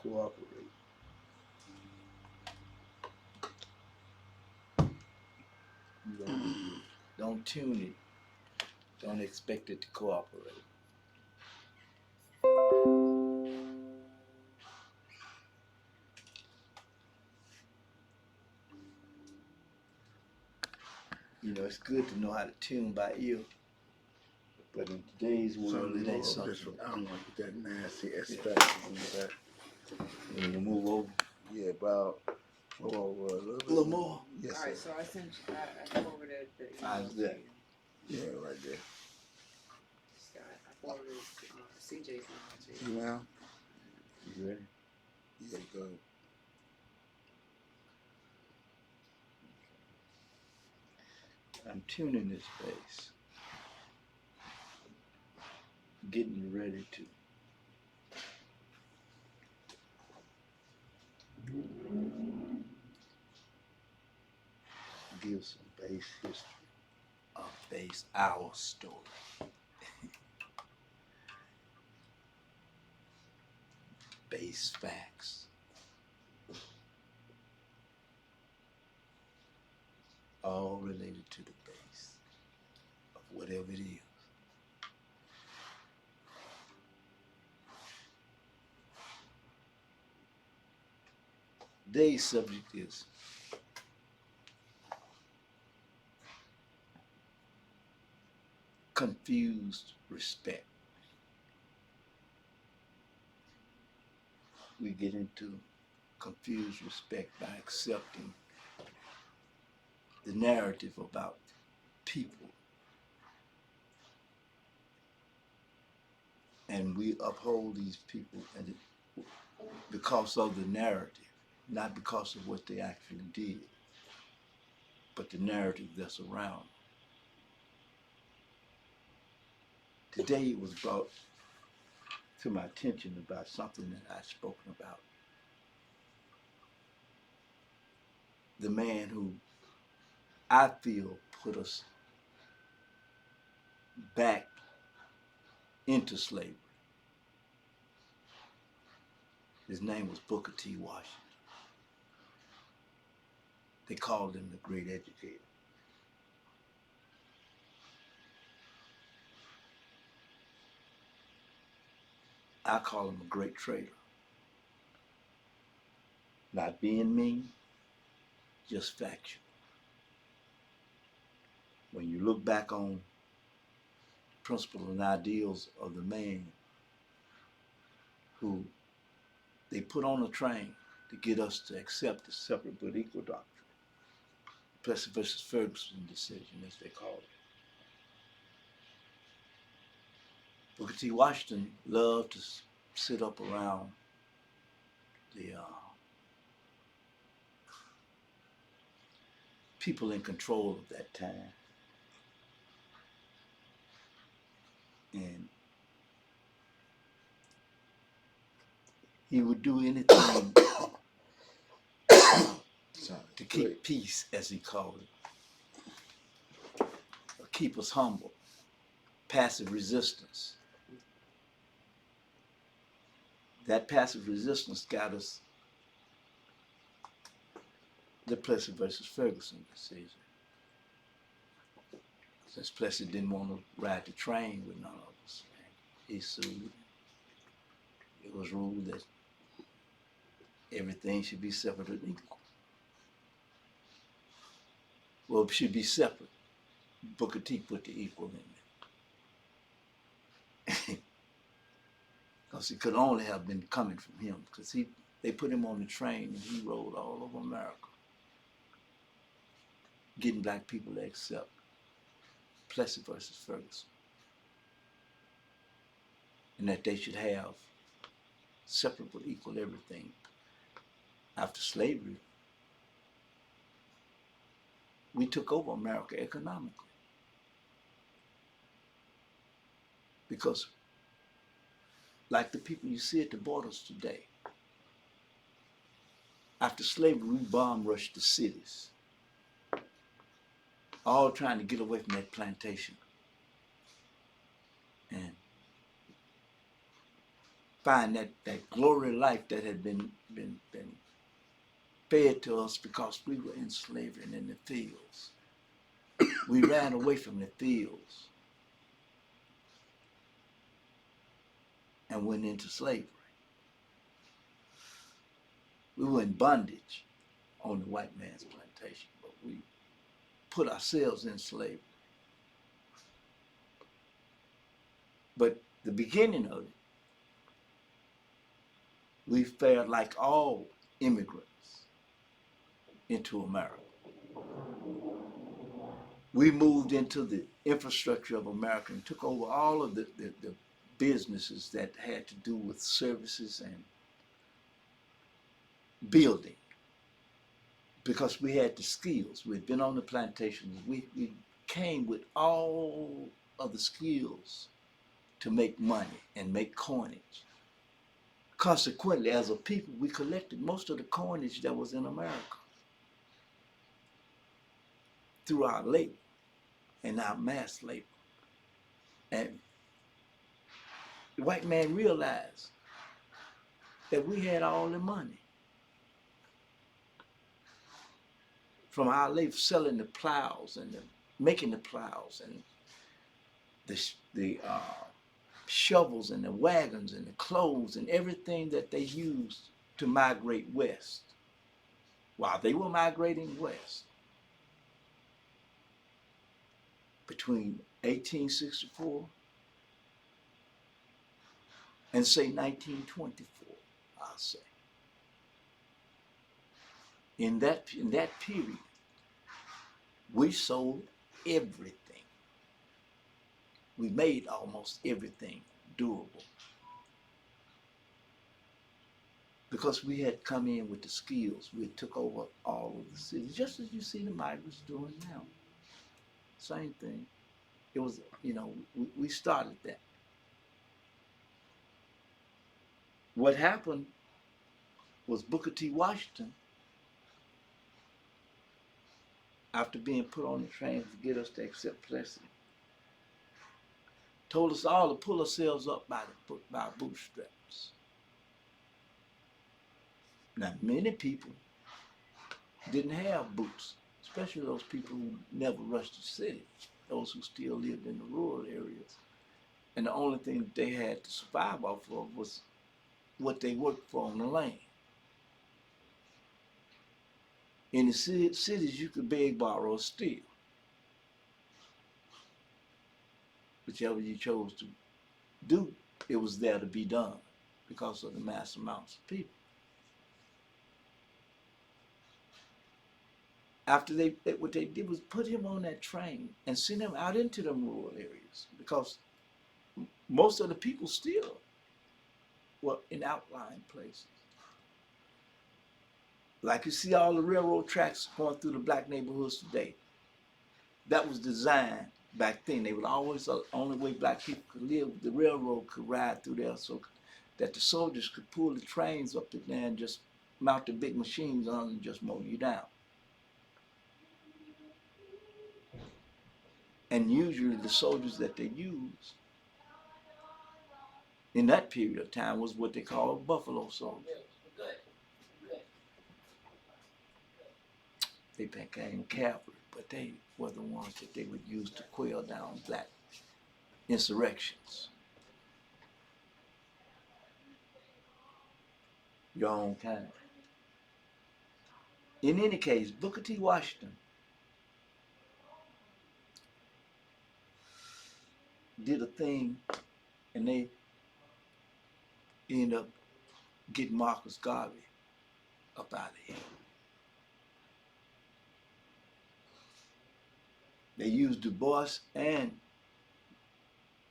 cooperate. Don't tune it. Don't expect it to cooperate. You know, it's good to know how to tune by ear, but in today's world, it ain't something. I don't want that nasty aspect in the back. You need to move over. Yeah, about a little bit. A little more. Yes, All right, sir. so I sent you, I forwarded the email How's to that? you. Yeah, right there. Scott, I forwarded CJ's email to you. Email? You ready? Yeah, go. I'm tuning this bass. Getting ready to. Give some bass history of bass, our story. Bass facts. All related to the bass of whatever it is. Today's subject is confused respect. We get into confused respect by accepting the narrative about people, and we uphold these people and because of the narrative, not because of what they actually did, but the narrative that's around. Today it was brought to my attention about something that I've spoken about. The man who I feel put us back into slavery. His name was Booker T. Washington. They called him the great educator. I call him a great trader. Not being mean, just factual. When you look back on principles and ideals of the man who they put on a train to get us to accept the separate but equal doctrine, Plessy versus Ferguson decision, as they call it. Booker T. Washington loved to sit up around the people in control of that time. And he would do anything to keep peace, as he called it, or keep us humble, passive resistance. That passive resistance got us the Plessy versus Ferguson decision. Since Plessy didn't want to ride the train with none of us, he sued. It was ruled that everything should be separate and equal. Well, it should be separate. Booker T put the equal in there. Because it could only have been coming from him, because they put him on the train and he rode all over America, getting black people to accept Plessy versus Ferguson, and that they should have separate but equal everything. After slavery, we took over America economically, because like the people you see at the borders today, after slavery, we bomb rushed the cities, all trying to get away from that plantation. And find that glory life that had been fed to us because we were in slavery and in the fields. We ran away from the fields and went into slavery. We were in bondage on the white man's plantation, but we put ourselves in slavery. But the beginning of it, we fared like all immigrants into America. We moved into the infrastructure of America and took over all of the businesses that had to do with services and building, because we had the skills. We'd been on the plantations. We came with all of the skills to make money and make coinage. Consequently, as a people, we collected most of the coinage that was in America through our labor and our mass labor. And the white man realized that we had all the money from our labor, selling the plows and making the plows and the shovels and the wagons and the clothes and everything that they used to migrate west. While they were migrating west, between 1864 and say 1924, I'll say. In that period, we sold everything. We made almost everything durable, because we had come in with the skills. We took over all of the cities, just as you see the migrants doing now. Same thing. It was, we started that. What happened was Booker T. Washington, after being put on the train to get us to accept PLESSY, told us all to pull ourselves up by our bootstraps. Now, many people didn't have boots, especially those people who never rushed the city, those who still lived in the rural areas. And the only thing that they had to survive off of was what they worked for on the land. In the cities, you could beg, borrow, or steal, whichever you chose to do. It was there to be done because of the mass amounts of people. After what they did was put him on that train and send him out into the rural areas, because most of the people still were in outlying places. Like you see all the railroad tracks going through the black neighborhoods today. That was designed back then. They were always the only way black people could live. The railroad could ride through there so that the soldiers could pull the trains up there and just mount the big machines on and just mow you down. And usually the soldiers that they used in that period of time was what they called buffalo soldiers. They became cavalry, but they were the ones that they would use to quell down black insurrections. Your own kind. In any case, Booker T. Washington did a thing, and they ended up getting Marcus Garvey up out of here. They used Du Bois and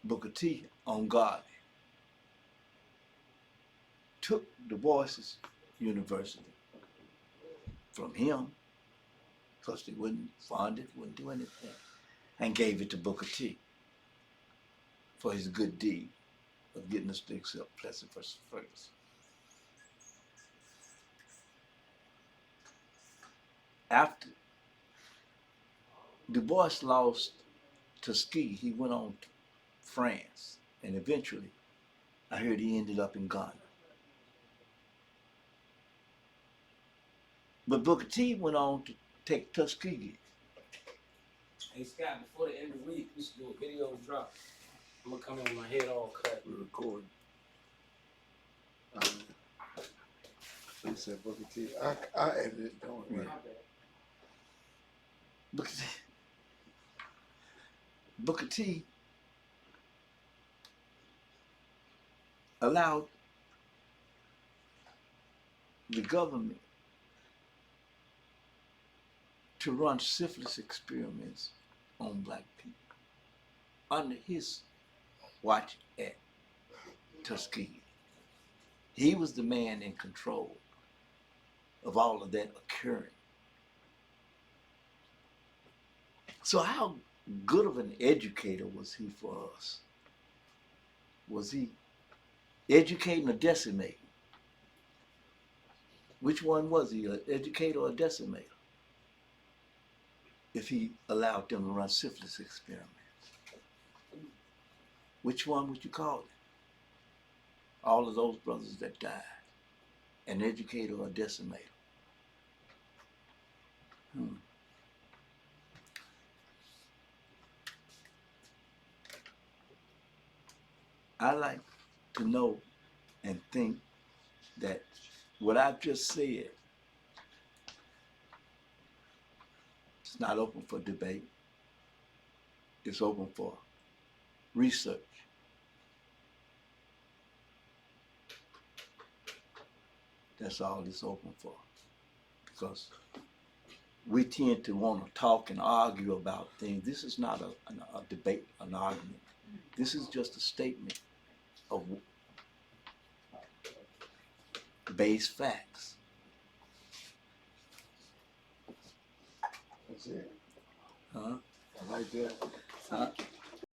Booker T on Garvey. Took Du Bois's university from him, because they wouldn't fund it, wouldn't do anything, and gave it to Booker T for his good deed of getting us to accept PLESSY versus Ferguson. After Du Bois lost Tuskegee, he went on to France and eventually I heard he ended up in Ghana. But Booker T went on to take Tuskegee. Hey Scott, before the end of the week, we should do a video drop. I'm gonna come in with my head all cut. We're recording. He said Booker T. I edited it, don't worry. Booker T allowed the government to run syphilis experiments on black people under his watch at Tuskegee. He was the man in control of all of that occurring. So how good of an educator was he for us? Was he educating or decimating? Which one was he, an educator or a decimator? If he allowed them to run syphilis experiments. Which one would you call it? All of those brothers that died. An educator or a decimator? I like to know and think that what I've just said is not open for debate. It's open for research. That's all it's open for. Because we tend to want to talk and argue about things. This is not a debate, an argument. This is just a statement of base facts. That's it. Huh? I like that. Huh?